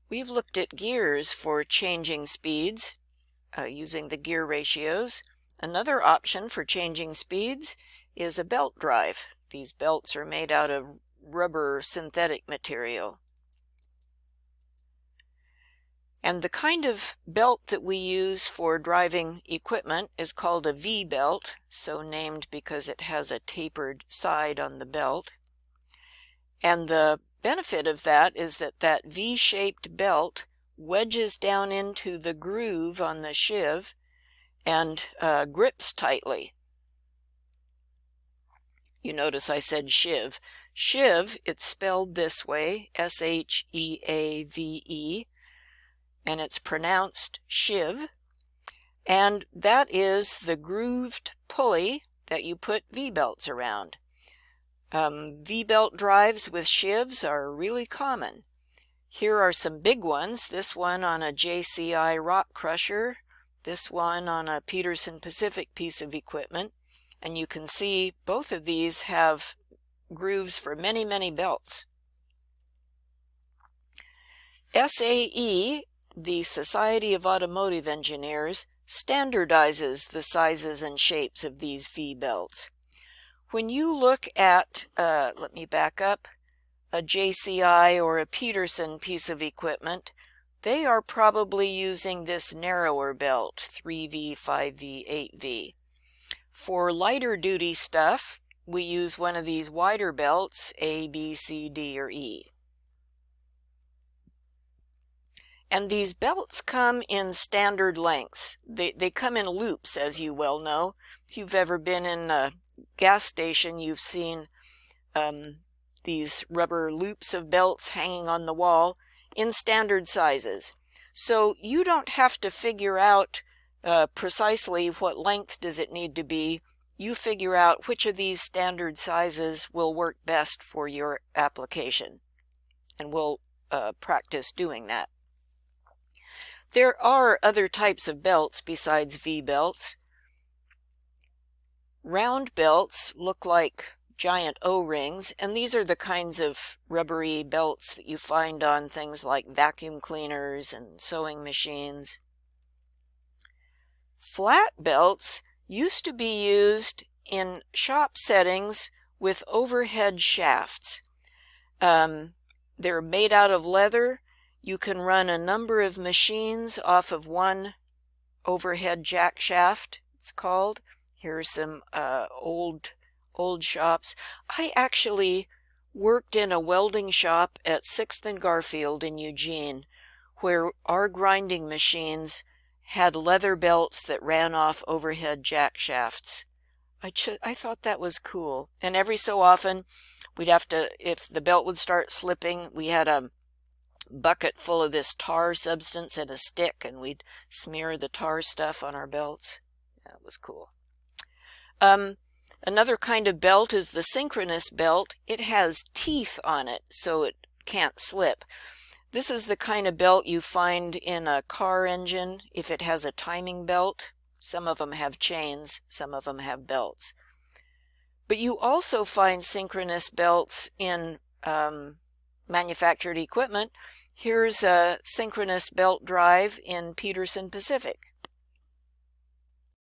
We've looked at gears for changing speeds using the gear ratios. Another option for changing speeds is a belt drive. These belts are made out of rubber synthetic material. And the kind of belt that we use for driving equipment is called a V-belt, so named because it has a tapered side on the belt. And the benefit of that is that that V-shaped belt wedges down into the groove on the sheave and grips tightly. You notice I said sheave. Sheave, it's spelled this way, S-H-E-A-V-E, and it's pronounced shiv, and that is the grooved pulley that you put V-belts around. V-belt drives with shivs are really common. Here are some big ones, this one on a JCI rock crusher, this one on a Peterson Pacific piece of equipment, and you can see both of these have grooves for many, many belts. SAE, the Society of Automotive Engineers, standardizes the sizes and shapes of these V-belts. When you look at, let me back up, a JCI or a Peterson piece of equipment, they are probably using this narrower belt, 3V, 5V, 8V. For lighter duty stuff, we use one of these wider belts, A, B, C, D, or E. And these belts come in standard lengths. They come in loops, as you well know. If you've ever been in a gas station, you've seen these rubber loops of belts hanging on the wall in standard sizes. So you don't have to figure out precisely what length does it need to be. You figure out which of these standard sizes will work best for your application. And we'll practice doing that. There are other types of belts besides V-belts. Round belts look like giant O-rings, and these are the kinds of rubbery belts that you find on things like vacuum cleaners and sewing machines. Flat belts used to be used in shop settings with overhead shafts. They're made out of leather. You can run a number of machines off of one overhead jack shaft, it's called. Here are some old shops. I actually worked in a welding shop at 6th and Garfield in Eugene, where our grinding machines had leather belts that ran off overhead jack shafts. I thought that was cool. And every so often, we'd have to, if the belt would start slipping, we had a bucket full of this tar substance and a stick, and we'd smear the tar stuff on our belts. That was cool. Another kind of belt is the synchronous belt. It has teeth on it, so it can't slip. This is the kind of belt you find in a car engine if it has a timing belt. Some of them have chains, some of them have belts. But you also find synchronous belts in manufactured equipment. Here's a synchronous belt drive in Peterson Pacific.